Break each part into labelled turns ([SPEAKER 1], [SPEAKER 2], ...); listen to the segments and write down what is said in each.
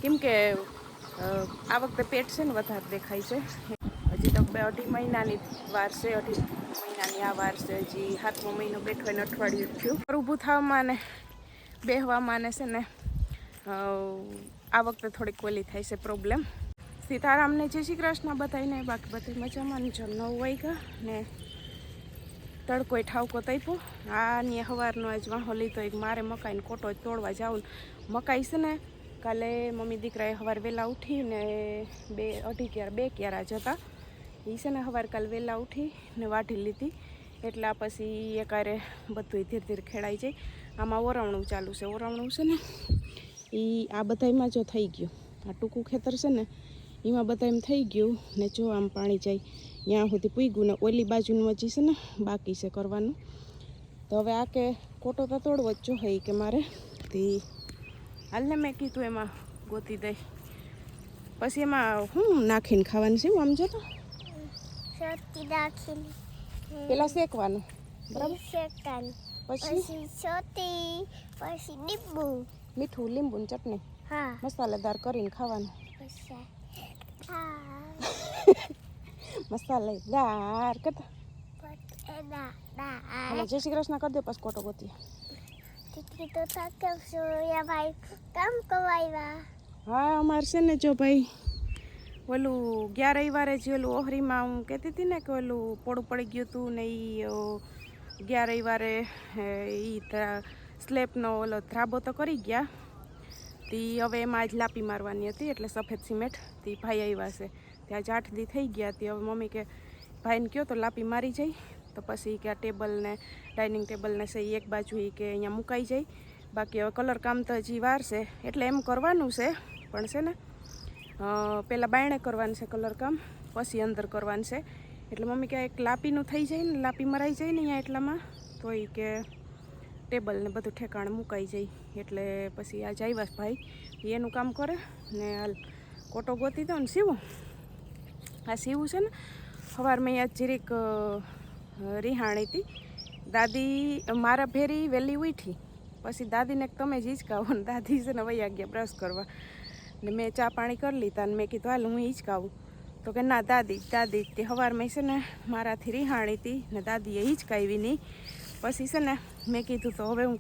[SPEAKER 1] કેમ કે આ વખતે પેટ છે ને વધારે દેખાય છે. હજી તો 2.5 મહિનાની વાર છે. 2.5 મહિનાની આ વાર છે. હજી 7મો મહિનો બેઠો ને અઠવાડિયું થયું. ઊભું થવામાં ને બેહવામાં ને છે ને આ વખતે થોડીક ઓલી થાય છે પ્રોબ્લેમ. સીતારામને જય શ્રી કૃષ્ણ બધાને. બાકી બધા મજામાં ને. 9 વાગ્યા ને તડકો ઠાવકો તપ્યો. આ ને સવારનો આજ વાહો લીધો એક મારે મકાઈને કોટો તોડવા જાઉં. મકાઈ છે ને કાલે મમ્મી દીકરાએ સવારે વહેલા ઉઠીને 2 ક્યારા જતા. એ છે ને સવારે કાલે વહેલા ઉઠી ને વાઢી લીધી. એટલા પછી એકારે બધું ધીરે ધીરે ખેડાઈ જાય. આમાં ઓરવણું ચાલુ છે. ઓરવણું છે ને એ આ બધામાં જો થઈ ગયું. આ ટૂંકું ખેતર છે ને એમાં બધા એમ થઈ ગયું ને જો આમ પાણી જાય ત્યાં સુધી પૂગ્યું ને ઓલી બાજુનું હજી છે ને બાકી છે કરવાનું. તો હવે આ કે કોટો તો તોડવો જ જોઈએ કે મારે તે હાલને મેં કીધું એમાં ગોતી દઈ. પછી એમાં શું નાખીને ખાવાનું છે આમ જો તો પેલા શેકવાનું બરાબર પછી મીઠું લીંબુ ને ચટણી મસાલેદાર કરીને ખાવાનું. મસાલેદાર કરતા જય શ્રી કૃષ્ણ કરી દે પછી કોટો ગોતી. હા અમારે છે ને જો ભાઈ ઓલું 11 રવિવારે જે ઓલું ઓહરીમાં હું કહેતી હતી ને કે ઓલું પોડું પડી ગયું હતું ને એ 11 રવિવારે એ સ્લેબનો ઓલો ધ્રાબો તો કરી ગયા. તે હવે એમાં આજ લાપી મારવાની હતી એટલે સફેદ સિમેન્ટ તે ભાઈ આવ્યા છે. ત્યાં જ 8 દી થઈ ગયા. તે હવે મમ્મી કે ભાઈને કહો તો લાપી મારી જાય તો પછી કે આ ટેબલ ને ડાઇનિંગ ટેબલ ને છે એક બાજુ કે અહીંયા મુકાઈ જાય. બાકી હવે કલર કામ તો હજી વાર છે એટલે એમ કરવાનું છે. પણ છે ને પહેલાં બાયણે કરવાનું છે કલર કામ પછી અંદર કરવાનું છે. એટલે મમ્મી કે એક લાપીનું થઈ જાય ને લાપી મરાઈ જાય ને અહીંયા એટલામાં તો એ કે ટેબલ ને બધું ઠેકાણે મુકાઈ જાય. એટલે પછી આજે આવ્યા ભાઈ એનું કામ કરે ને હાલ કોટો ગોતી દો ને સીવું. આ સીવું છે ને સવારમાં અહીંયા જરીક રિહાણી હતી. દાદી મારા ભેરી વહેલી ઉઠી પછી દાદીને તમે જ હિંચકાવો ને દાદી છે ને વૈયા ગયા બ્રશ કરવા ને મેં ચા પાણી કરી લીધા ને મેં કીધું હાલ હું હિંચકાવું. તો કે ના દાદી તે સવારમાં છે ને મારાથી રિહાણી હતી ને દાદીએ હિંચકાવી નહીં. પછી છે ને મેં કીધું તો હવે હું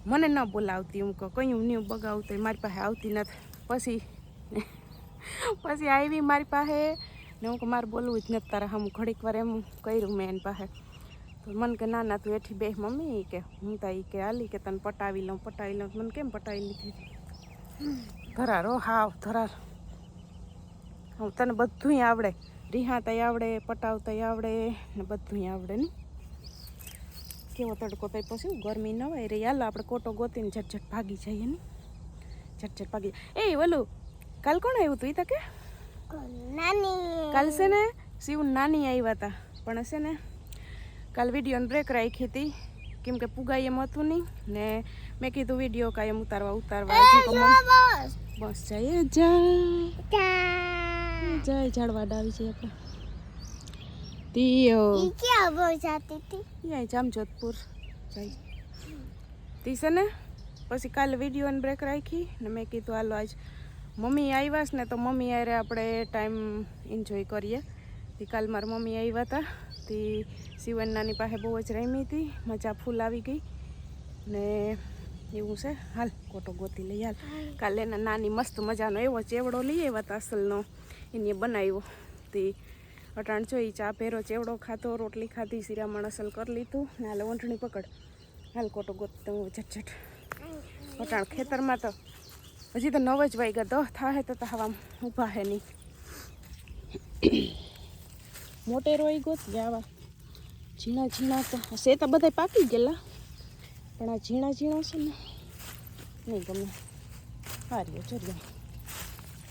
[SPEAKER 1] મને ન બોલાવતી હું કયું નહીં બગાવું તો મારી પાસે આવતી નથી. પછી આવી મારી પાસે ને હું મારે બોલવું જ નથી તારા હું ઘડીક વાર એમ કર્યું મેં એની પાસે. તો મને કે ના તું એઠી બે મમ્મી કે હું તો એ કે હાલી કે તને પટાવી લઉં. મને કેમ પટાવી લીધી ધરાર હો હાવ ધરાર. હું તને બધું આવડે રિહાતાય આવડે પટાવતાય આવડે ને બધું આવડે ને. કેવો તડકો તો પછી ગરમી ન હોય રહી. હાલો આપણે કોટો ગોતીને ઝટઝટ ભાગી જઈએ ને. ઝટઝટ ભાગી એ ઓલું કાલ કોણ આવ્યું હતું એ તો કે કાલ છે ને શિવ નાની આવ્યા હતા. પણ છે ને કાલ વિડીયોને બ્રેક રાખી હતી કેમ કે પુગાઈ એમ હતું નહીં ને મેં કીધું વિડીયો કાંઈ એમ ઉતારવા બસ જઈએ જાય ઝાડવાડ આવી છે આપણે જામજોધપુર જાય તી છે ને. પછી કાલે વિડીયોને બ્રેક રાખી ને મેં કીધું હાલો આજ મમ્મી આવ્યા છે ને તો મમ્મી આરે આપણે ટાઈમ એન્જોય કરીએ. તે કાલ મારા મમ્મી આવ્યા હતા. તે શિવન નાની પાસે બહુ જ રમી હતી. મજા ફૂલ આવી ગઈ ને એવું છે. હાલ કોટો ગોતી લઈ હાલ. કાલે એના નાની મસ્ત મજાનો એવો ચેવડો લઈ આવ્યા હતા અસલનો એને બનાવ્યો. તે અટાણ જોઈ ચા ભેરો ચેવડો ખાધો રોટલી ખાધી શિરામણ અસલ કરી લીધું ને હાલ ઓંઠણી પકડ હાલ કોટો ગોતતો હું ઝટઝટ. અટાણ ખેતરમાં તો હજી તો 9 જ વાગ્યા 10 થાય તો હવા ઊભા હે નહીં. મોટેરો એ ગોતી આવા ઝીણા ઝીણા તો છે તો બધા પાકી ગયેલા પણ આ ઝીણા ઝીણા છે ને નહીં ગમે. હાર્યો ચર્યા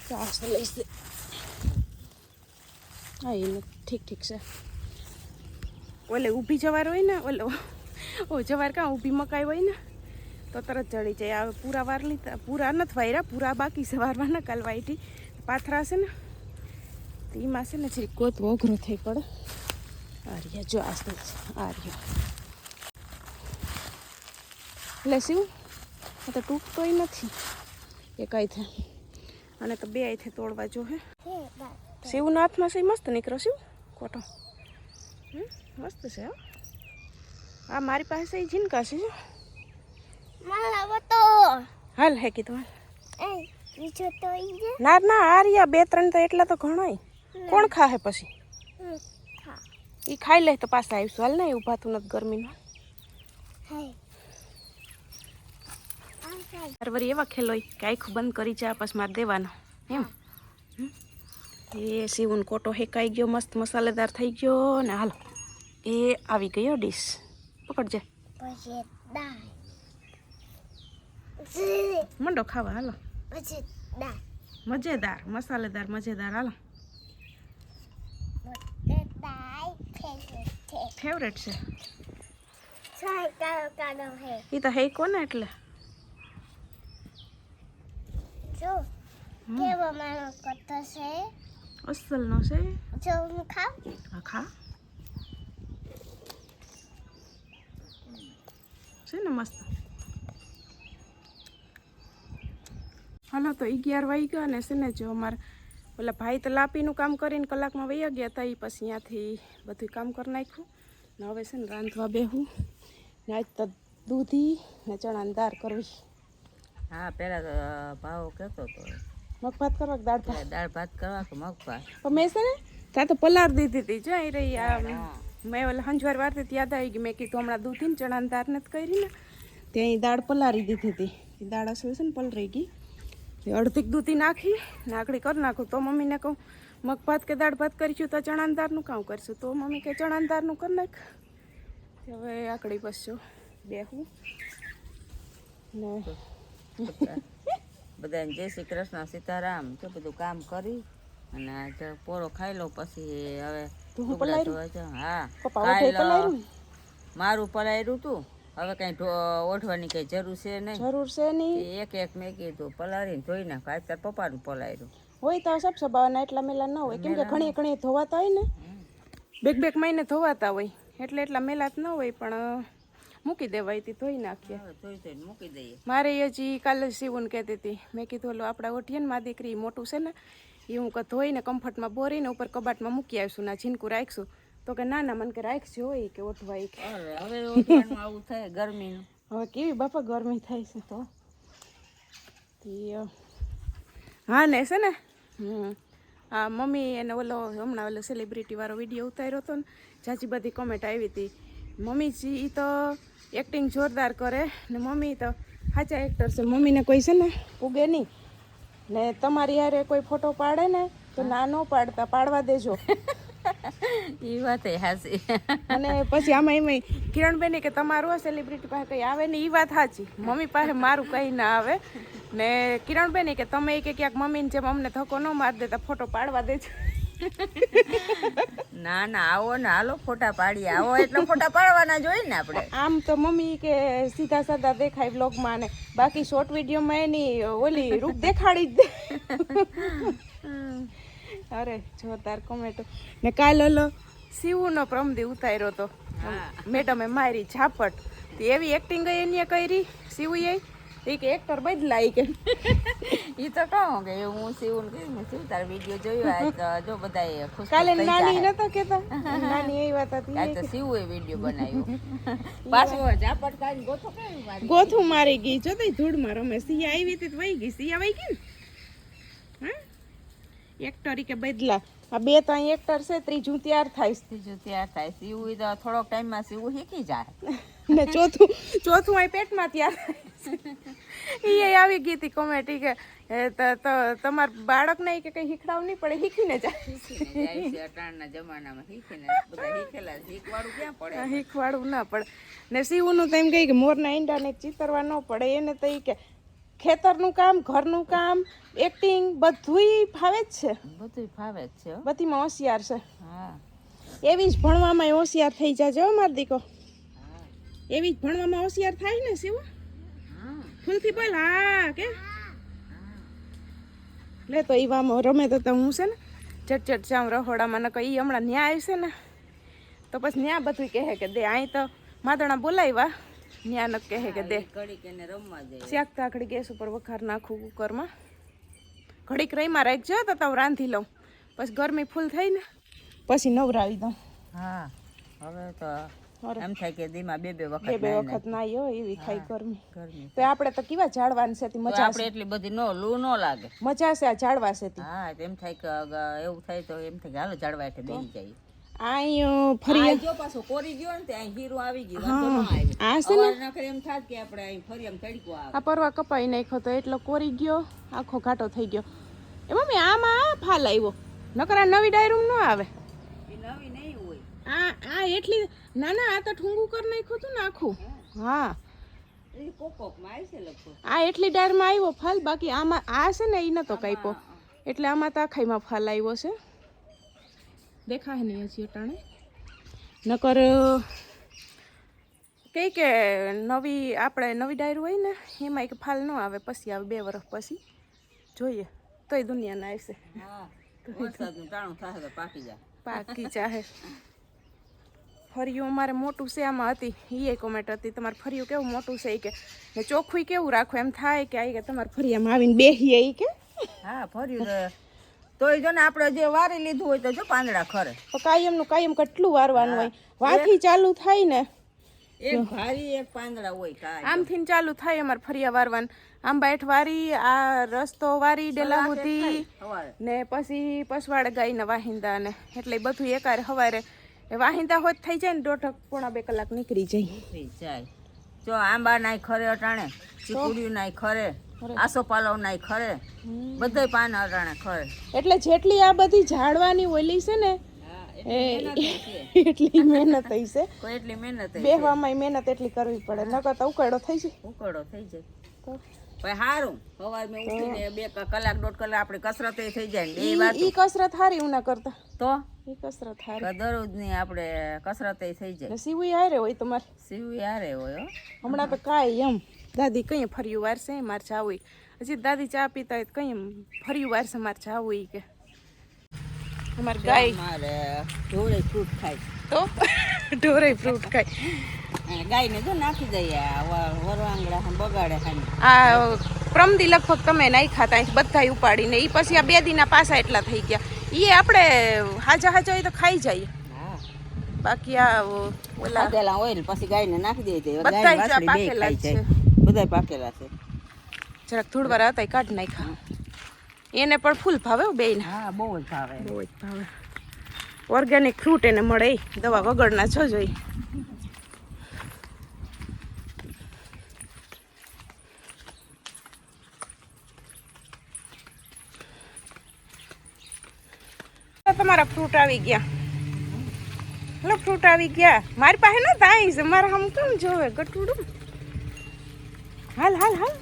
[SPEAKER 1] ચાસ લઈશે. હા એને ઠીક છે. ઓલે ઊભી જવાર હોય ને ઓલો જવાર કાં ઊભી મકાઈ હોય ને તો તરત ચડી જાય. આ પૂરા વાર લીધા પૂરા નથી વાયરા પૂરા બાકી છે વારવાના. કાલ વાઈટી પાથરા છે ને એમાં છે ને જે ગોતવો અઘરો થઈ પડે. આર્યા જો આર્યો એટલે શું આ તો તૂટતોય નથી એ કાંઈ થાય અને તો બે અહીંથી તોડવા જો હે શિવના હાથમાં છે મસ્ત નીકળો શિવ કોટો મસ્ત છે હો આ મારી પાસે એ ઝીનકા છે હાલ હે કીધું હાલ ના ના આ રહ્યા 2-3 તો એટલા તો ઘણાય કોણ ખાહે પછી એ ખાઈ લે તો પાછા આવીશું હાલ ને ઊભાતું નથી ગરમીમાં વરી એવા ખેલોય કે આખું બંધ કરી ચા પાસ માર દેવાનો એમ એ સીવન કોટો હેકાઈ ગયો મસ્ત મસાલેદાર થઈ ગયો ને હાલો એ આવી ગયો ડીશ પકડજે મંડો ખાવા હાલો મજેદાર મસાલેદાર મજેદાર હાલો ફેવરેટ છે એ તો હે કોને એટલે અસલ નો છે હા ખા છે ને મસ્ત હાલો તો 11 વાગ્યા ને છે ને જો અમારે ઓલા ભાઈ તો લાપીનું કામ કરીને કલાકમાં વહી ગયા હતા એ પછી ત્યાંથી બધું કામ કરી નાખ્યું ને હવે છે ને રાંધવા બેહું ને આજ તો દૂધી ને ચણાની દાળ કરવી
[SPEAKER 2] હા પેલા તો ભાવ કહેતો હતો
[SPEAKER 1] મગ ભાત કરવા કે દાળ
[SPEAKER 2] ભાત કરવા કે મગ ભાત
[SPEAKER 1] પણ મેં છે ને ત્યાં તો પલાર દીધી હતી જો એ રહી આ મેં ઓલા હંજવાર વારતી યાદ આવી ગઈ મેં કીધું હમણાં દૂધીને ચણાની દાળ નથી કરી ને ત્યાં દાળ પલારી દીધી હતી દાળ અસલ છે ને પલરાઈ ગઈ અડધી દૂધી નાખી નાકડી કરી નાખું તો મમ્મીને કહું મગ ભાત કે દાળ ભાત કરીશું તો ચણાની દાળનું કામ કરીશું તો મમ્મી કે ચણાની દાળનું કરી નાખ હવે આકડી બસજો બેહું ને
[SPEAKER 2] બધાને જય શ્રી કૃષ્ણ સીતારામ તો બધું કામ કરી અને પોરો ખાઈ લો પછી હવે હા મારું પલાયરું તું હવે કઈ ઓઢવાની કઈ જરૂર છે નહીં એક મેં કીધું પલારીને ધોઈ નાખ આજ તાર પપ્પાનું પલાયરું
[SPEAKER 1] હોય તો સબ સબાવાના એટલા મેલા ન હોય કેમ કે ઘણી ધોવાતા હોય ને બેક મહિને ધોવાતા હોય એટલે એટલા મેલાત ન હોય પણ મૂકી દેવાય તી ધોઈ નાખીએ
[SPEAKER 2] મૂકી દઈએ
[SPEAKER 1] મારે હજી કાલે સીવું કહેતી હતી મેં કીધું ઓલો આપણે ઓઠીએ ને મારી દીકરી મોટું છે ને એ હું ધોઈને કમ્ફર્ટમાં બોરીને ઉપર કબાટમાં મૂકી આવીશું ના ઝીનકું રાખશું તો કે ના મને કે રાખજો હોય કે ઓઠવાય કે
[SPEAKER 2] હવે આવું થાય ગરમીનું
[SPEAKER 1] હવે કેવી બાપા ગરમી થાય છે તો હા ને છે ને હા મમ્મી એને હમણાં ઓલો સેલિબ્રિટી વાળો વિડીયો ઉતાર્યો હતો ને જાજી બધી કોમેન્ટ આવી હતી મમ્મીજી એ તો એક્ટિંગ જોરદાર કરે ને મમ્મી તો સાચા એક્ટર છે મમ્મીને કોઈ છે ને ઉગે નહીં ને તમારી યારે કોઈ ફોટો પાડે ને તો ના ન પાડતા પાડવા દેજો
[SPEAKER 2] એ વાત હાચી
[SPEAKER 1] અને પછી આમાં એમાં કિરણબેન કે તમારું સેલિબ્રિટી પાસે કંઈ આવે ને એ વાત સાચી મમ્મી પાસે મારું કંઈ ના આવે ને કિરણબેન કે તમે કે ક્યાંક મમ્મીને જેમ અમને ધક્કો ન મારી દેતા ફોટો પાડવા દેજો
[SPEAKER 2] ના ના આવો ને હાલો ફોટા પાડીએ આવો એટલે ફોટા પાડવાના જોઈએ ને આપણે
[SPEAKER 1] આમ તો મમ્મી કે સીધા સાધા દેખાય વ્લોગમાં ને બાકી શોર્ટ વિડીયોમાં એની ઓલી રૂપ દેખાડી જ દે અરે જોરદાર કોમેન્ટો ને કાલે ઓલો શિવનો પ્રમદી ઉતાર્યો હતો મેડમે મારી ઝાપટ એવી એક્ટિંગ એની કરી શિવએ એ કે એક્ટર બદલાઈ કે
[SPEAKER 2] એ તો કહું કે હું શિવને કહ્યું મેં શિવ તાર વિડીયો જોયો તો જો બધા ખુશ
[SPEAKER 1] કાલે નાની નતો કેતા નાની એ વાત હતી
[SPEAKER 2] તો શિવે વિડીયો બનાવ્યો પાછો ઝાપટ કાઢી
[SPEAKER 1] ગોથું મારી ગઈ જો તઈ ધૂળમાં રમે સિયા આવી હતી વહી ગઈ સિયા વહી ગઈ ને એક્ટર કે બદલા આ બે તો અહીં એક્ટર છે ત્રીજું તૈયાર થાય
[SPEAKER 2] શિવ તો થોડોક ટાઈમમાં શિવ શીખી જાય
[SPEAKER 1] ને ચોથું અહીં પેટમાં તૈયાર એ આવી ગઈ હતી કોમેડી કે તમાર બાળક નહીં કે કઈ શીખડાવ નહીં પડે શીખીને જાય
[SPEAKER 2] અટાણના જમાનામાં શીખીને બધા શીખેલા શીખવાડું ક્યાં પડે
[SPEAKER 1] શીખવાડવું ના પડે ને શિવનું તો એમ કહે કે મોરના ઈંડાને ચિતરવા ન પડે એને તો એ કે ખેતરનું કામ ઘરનું કામ એક્ટિંગ બધુંય ફાવે જ છે બધીમાં હોશિયાર છે
[SPEAKER 2] હા
[SPEAKER 1] એવી જ ભણવામાં હોશિયાર થઈ જાય માર દીકો એવી જ ભણવામાં હોશિયાર થાય ને શિવ ફૂલથી બોલ હા કે લે તો એવામાં રમે તો હું છે ને ચટચટ જામ રહોડામાં ન કહી હમણાં ન્યા આવશે ને તો પછી ન્યા બધું કહે કે દે અહીં તો માદણા બોલાવ્યા ન્યા ન કહે કે દે
[SPEAKER 2] રમવા જાય
[SPEAKER 1] શાક તાકડી ગેસ ઉપર વખાર નાખું કુકરમાં ઘડીક રહીમાં રાખજો તો તાવ રાંધી લઉં, પછી ગરમી ફૂલ થઈ ને પછી નવરાવી દઉં.
[SPEAKER 2] હા હવે તો
[SPEAKER 1] અરે
[SPEAKER 2] એમ થાય કે દીમાં બે
[SPEAKER 1] બે
[SPEAKER 2] વખત
[SPEAKER 1] બે વખત નાઈ હોય એવી થાય ગરમી.
[SPEAKER 2] ગરમી
[SPEAKER 1] તો આપણે તો કેવા ઝાડવાન છે
[SPEAKER 2] તો
[SPEAKER 1] મજા
[SPEAKER 2] આપણે એટલી બધી નો લૂ નો લાગે.
[SPEAKER 1] મજા છે આ ઝાડવા છે તી.
[SPEAKER 2] હા એમ થાય કે એવું થાય તો એમ થાય કે હાલો ઝાડવા હેઠે બેસી જાય.
[SPEAKER 1] અહીં ફરી
[SPEAKER 2] જો પાછો કોરી ગયો ને ત્યાં હીરો આવી ગયો વાંધો ન આવ્યો.
[SPEAKER 1] આ છે ને
[SPEAKER 2] અવાર નખરે એમ થાત કે આપણે અહીં ફરી આમ તડકો આવે.
[SPEAKER 1] આ પરવા કપાઈ નાખ્યો તો એટલો કોરી ગયો, આખો ઘાટો થઈ ગયો. એ મમ્મી આમાં આ ફાલ આવ્યો, નકર આ નવી ડાયરૂમ ન આવે.
[SPEAKER 2] એ નવી નહીં હોય.
[SPEAKER 1] આ એટલી ના ના આ તો ઠુંગું કરી નાખ્યું હતું ને આખું. હા
[SPEAKER 2] એ કોકોકમાં આવી છે લગભગ.
[SPEAKER 1] આ એટલી ડાયરમાં આવ્યો ફાલ, બાકી આમાં આ છે ને એ નતો કાપ્યો એટલે આમાં તો આખાઈમાં ફાલ આવ્યો છે. દેખાય નહીં હજી અટાણે, નકર કઈ કે નવી આપણે નવી ડાયરું હોય ને એમાં એક ફાલ ન આવે, પછી આવે 2 વર્ષ પછી જોઈએ તોય દુનિયાના આવશે.
[SPEAKER 2] હા વરસાદનું ટાણું થાય તો પાકી જાય.
[SPEAKER 1] પાકી ચાહે. ફરિયું અમારે મોટું છે આમાં હતી, એ કોમેન્ટ હતી તમારે ફરિયું કેવું મોટું છે કે ને ચોખ્ખું કેવું રાખો, એમ થાય કે આ કે તમારે ફરિયામાં આવીને બેહીએ એ કે.
[SPEAKER 2] હા ફર્યું તોય જો ને આપણે જે વારી લીધું હોય તો જો પાંદડા ખરે.
[SPEAKER 1] તો કાયમનું કાયમ કેટલું વારવાનું હોય, વાથી ચાલુ થાય ને
[SPEAKER 2] એક ભારી એક પાંદડા હોય કાંઈ.
[SPEAKER 1] આમથી ચાલુ થાય અમારે ફરિયા વારવાનું. આમ બાઈઠ વારી, આ રસ્તો વારી ડેલા સુધી ને પછી પસવાડે ગાયના વાહિંદા ને એટલે બધું એકારે હવારે વાહિંદા હોત થઈ જાય ને 1.5-2 કલાક નીકળી જાય.
[SPEAKER 2] જો આંબા નાય ખરે અટાણે, ચીકુડિયું નાય ખરે, આસોપાલવ નાય ખરે, બધાય પાન અટાણે ખરે.
[SPEAKER 1] એટલે જેટલી આ બધી ઝાડવાની ઓલી છે ને એટલી મહેનત થઈ છે.
[SPEAKER 2] કોઈ એટલી મહેનત
[SPEAKER 1] બેહવામાં મહેનત એટલી કરવી પડે, નકર તો ઉકળો થઈ જાય.
[SPEAKER 2] ઉકળો થઈ જાય તો ભાઈ સારું. સવારમાં ઉઠીને 2 કલાક 1.5 કલાક આપણી કસરત થઈ જાય ને એ વાત.
[SPEAKER 1] ઈ કસરત હારી ઉના કરતા
[SPEAKER 2] તો
[SPEAKER 1] ઈ કસરત હારી
[SPEAKER 2] દરરોજની આપણે કસરત થઈ જાય.
[SPEAKER 1] સીવું હારે હોય તમારે.
[SPEAKER 2] સીવું હારે હોય.
[SPEAKER 1] હમણાં તો કાંઈ એમ દાદી કઈ ફર્યું વારસે મારે જાવું. હજી દાદી ચા પીતા હોય કઈ ફર્યું વારસે મારે જાવું કે. અમારે ગાય
[SPEAKER 2] મારે ઢોરે ફ્રૂટ ખાય
[SPEAKER 1] તો ઢોરે ફ્રૂટ ખાય.
[SPEAKER 2] ગાયને જો નાખી દઈએ વરવાંગડા બગાડે ખાને.
[SPEAKER 1] આ પ્રમદી લગભગ તમે નહીં ખાતા બધા ઉપાડીને એ પછી આ 2 દીના પાસા એટલા થઈ ગયા. એ આપણે હાજા હાજા હોય તો ખાઈ જાય. બાકી આ ઓલા
[SPEAKER 2] પાકેલા હોય ને પછી ગાયને નાખી દઈએ તો
[SPEAKER 1] બધા પાકેલા છે.
[SPEAKER 2] બધા પાકેલા છે.
[SPEAKER 1] જરાક થોડવાર હતા કાઢ નાખ્યા. એને પણ ફૂલ ભાવે બેન.
[SPEAKER 2] હા બહુ જ ભાવે,
[SPEAKER 1] બહુ જ ભાવે. ઓર્ગેનિક ફ્રૂટ એને મળે, દવા વગરના છો જોઈ. તમારા ફ્રૂટ આવી ગયા. હલો ફ્રૂટ આવી ગયા. મારી પાસે ન થાય છે, મારે આમ કેમ જોવે ગટુડું. હાલ હાલ હાલ.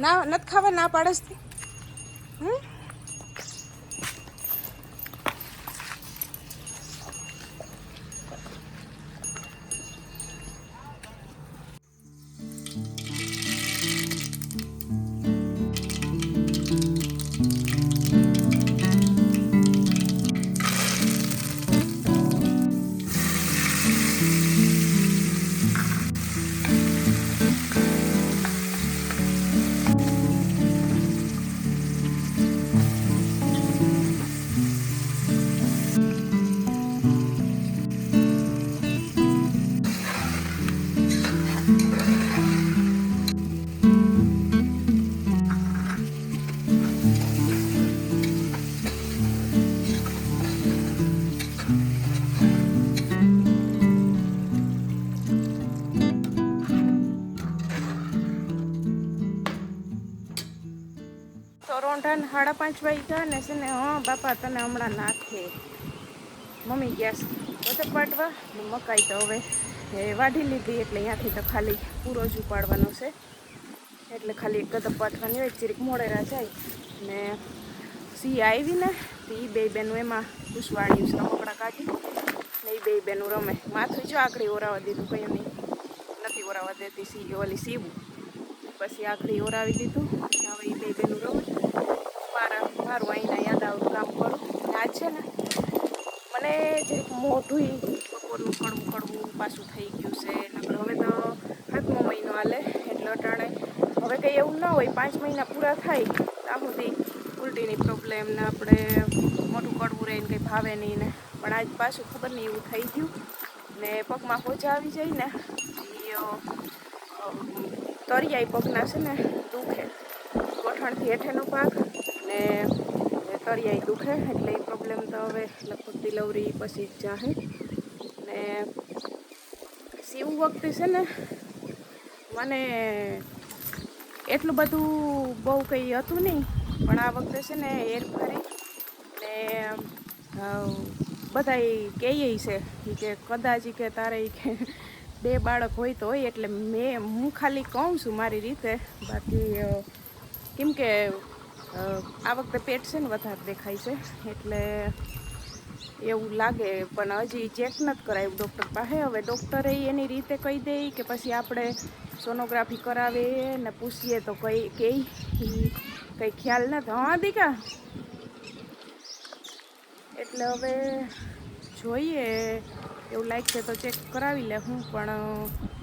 [SPEAKER 1] ના નથી ખાવા, ના પાડસ. રોંઢાને 5:30 વાગ્યા ને છે ને. હા બાપા તને હમણાં નાખે. મમ્મી ગયા બધે પાડવા. મકાઈ તો હવે વાઢી લીધી એટલે અહીંયાથી તો ખાલી પૂરો જ ઉપાડવાનો છે. એટલે ખાલી એક ગદપ પાડવાની હોય. ચીરીક મોડેરા જાય ને સી આવી ને તો એ 2 બેનું એમાં પૂછવાડ્યું છે રમકડા કાઢી ને એ 2 બેનું રમે. માથું જો આખરી ઓરાવા દીધું, કંઈ નહીં નથી ઓરાવા દેતી સી ઓલી સીવું. પછી આખરી ઓરાવી દીધું. હવે એ 2 બેનું રમે. મારું અહીંના યાદ આવું કામ કરું. આ છે ને મને જરીક મોઢું બપોરનું કડવું કડવું પાછું થઈ ગયું છે. નકર હવે તો કંઈ એવું ના હોય, 5 મહિના પૂરા થાય ત્યાં સુધી ઉલટીની પ્રોબ્લેમ ને આપણે મોટું કડવું રહીને કંઈ ભાવે નહીં ને, પણ આજ પાછું ખબર નહીં એવું થઈ ગયું ને પગમાં હોજા આવી જાય ને તરિયાઈ પગના છે ને દુખે, ગોઠણથી હેઠેનો ભાગ ને તરિયાઈ દુખે, એટલે એ પ્રોબ્લેમ તો હવે લગભગ ડિલિવરી પછી જ જાહે. ને સીવું વખતે છે ને મને એટલું બધું બહુ કંઈ હતું નહીં, પણ આ વખતે છે ને એર ફરી ને બધા કહે છે કે કદાચ કે તારે કે 2 બાળક હોય તો હોય, એટલે હું ખાલી કહું છું મારી રીતે. બાકી કેમ કે આ વખતે પેટ છે ને વધારે દેખાય છે એટલે એવું લાગે, પણ હજી ચેક નથી કરાવ્યું ડૉક્ટર પાસે. હવે ડૉક્ટરે એની રીતે કહી દે કે પછી આપણે સોનોગ્રાફી કરાવે ને પૂછીએ તો કંઈ ખ્યાલ નથી. હા દીકા, એટલે હવે જોઈએ, એવું લાગશે તો ચેક કરાવી લે હું, પણ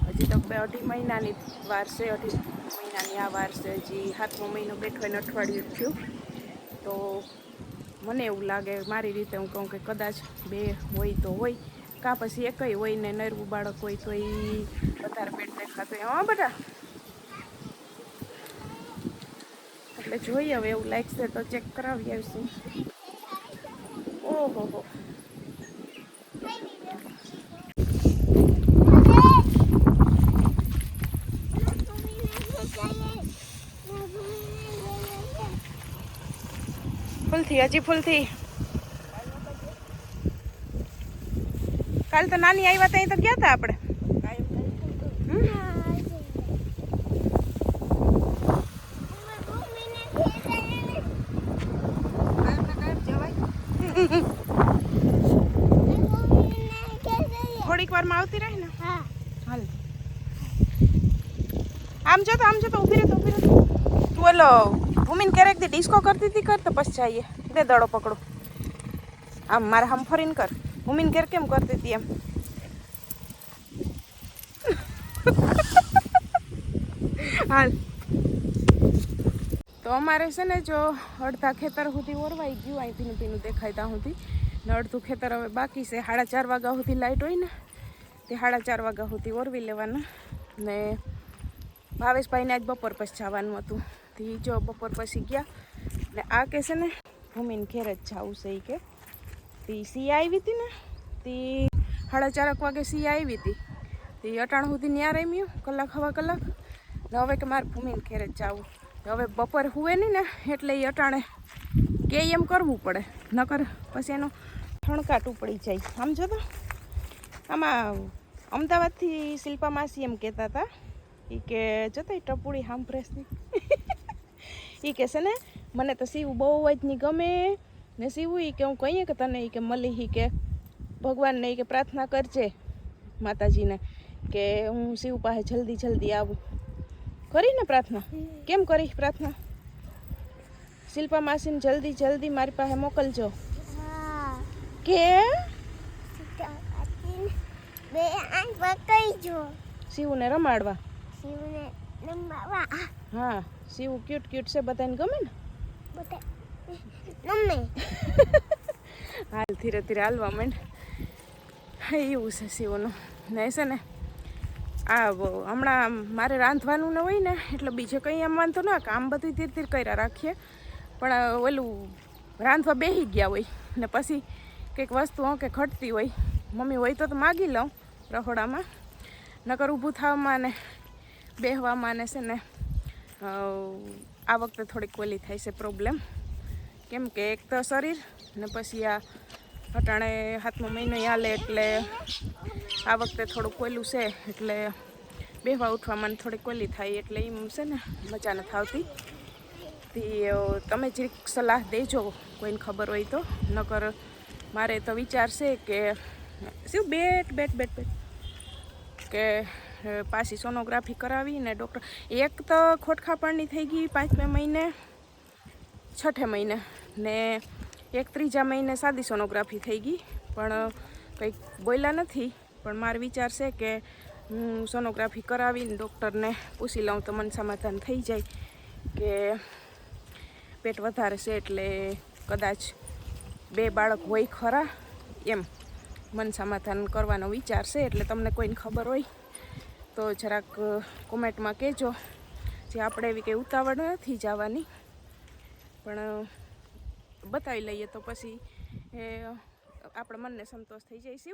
[SPEAKER 1] હજી તો 2.5 મહિનાની વાર છે, 2.5 મહિનાની આ વાર છે. હજી 7મો મહિનો બેઠો ને અઠવાડિયું થયું, તો મને એવું લાગે મારી રીતે હું કહું કે કદાચ 2 હોય તો હોય, કાં પછી એકય હોય ને નરવું બાળક હોય તો એ વધારે પેટ દેખાતું હોય. હા બેટા, એટલે જોઈએ હવે એવું લાગશે તો ચેક કરાવી આવીશું. ઓહો હો, ફૂલથી હજી ફૂલથી કાલ તો નાની આવ્યા ત્યાં તો ગયા હતા આપણે. થોડીક વારમાં આવતી રહી ને. હાલ આમ જો તો ઊભી રહે તો ઊભી રહે. તું ઓલો ભૂમિને ક્યારેક દી ડિસ્કો કરતી હતી, કર તો પછી જઈએ. દે દડો પકડો, આમ મારે હમ ફરીને કર. ભૂમિને ઘેર કેમ કરતી હતી એમ. હાલ તો અમારે છે ને જો અડધા ખેતર સુધી ઓરવાઈ ગયું, અહીં ભીનું ભીનું દેખાય ત્યાં સુધી, ને અડધું ખેતર હવે બાકી છે. 4:30 વાગ્યા સુધી લાઇટ હોય ને તે 4:30 વાગ્યા સુધી ઓરવી લેવાના. ને ભાવેશભાઈને આજ બપોર પછી જવાનું હતું, તે જો બપોર પછી ગયા. ને આ કે છે ને ભૂમિને ઘેર જ જવું છે. એ કે તે સિયા આવી હતી ને, તે 4:30 વાગે સિયા આવી હતી, તે 8 સુધી ત્યાં રમ્યું કલાક હવા કલાક. ને હવે કે મારે ભૂમિને ઘેર જ જવું. હવે બપોર હુએ નહીં ને એટલે એ અટાણે કે એમ કરવું પડે, નકર પછી એનો ઠણકાટ ઉપડી જાય. આમ જો તો આમાં અમદાવાદથી શિલ્પા માસી એમ કહેતા હતા, એ કે જતા ટપુડી સાંભળેશની એ કે છે ને મને તો સીવું બહુ જ નહીં ગમે ને. સીવું એ કે હું કહીએ કે તને એ કે મળી કે ભગવાનને એ કે પ્રાર્થના કરજે માતાજીને કે હું શિવ પાસે જલ્દી જલ્દી આવું. કરીને પ્રાર્થના કેમ કરી પ્રાર્થના? શિલ્પા માસીને જલ્દી જલ્દી મારી પાસે મોકલજો કે શિવને રમાડવા. હા, શિવ ક્યુટ ક્યુટ છે, બધાને ગમે ને. હાલ ધીરે ધીરે હાલવા માંડ. એવું છે શિવનું ને. છે ને આ હમણાં મારે રાંધવાનું ન હોય ને એટલે બીજે કંઈ એમ વાંધો ના, કામ બધું ધીરે ધીરે કર્યા રાખીએ, પણ ઓલું રાંધવા બેસી ગયા હોય ને પછી કંઈક વસ્તુ કે ઘટતી હોય, મમ્મી હોય તો માગી લઉં રસોડામાં, નકર ઊભું થવામાં ને બેસવામાં ને છે ને આ વખતે થોડીક ઓલી થાય છે પ્રોબ્લેમ. કેમ કે એક તો શરીર ને પછી આ અટાણે 7મો મહિનો હાલે એટલે આ વખતે થોડુંક ઓલું છે, એટલે બેહવા ઉઠવામાં થોડીક ઓલી થાય, એટલે એમ છે ને મજા નથી આવતી. તમે જે સલાહ દેજો કોઈને ખબર હોય તો, નકર મારે તો વિચાર છે કે શું બેટ કે પાછી સોનોગ્રાફી કરાવી ને ડૉક્ટર એક તો ખોટખાપણની થઈ ગઈ 5મા મહિને 6ઠે મહિને ને એક 3જા મહિને સાદી સોનોગ્રાફી થઈ ગઈ, પણ કંઈક બોલ્યા નથી. પણ મારો વિચાર છે કે હું સોનોગ્રાફી કરાવીને ડૉક્ટરને પૂછી લઉં તો મને સમાધાન થઈ જાય કે પેટ વધારે છે એટલે કદાચ 2 બાળક હોય ખરા એમ મન સમાધાન કરવાનો વિચાર છે. એટલે તમને કોઈને ખબર હોય તો જરાક કોમેન્ટમાં કહેજો. જે આપણે એવી કંઈ ઉતાવળ નથી જવાની, પણ બતાવી લઈએ તો પછી આપણે મનને સંતોષ થઈ જાય છે.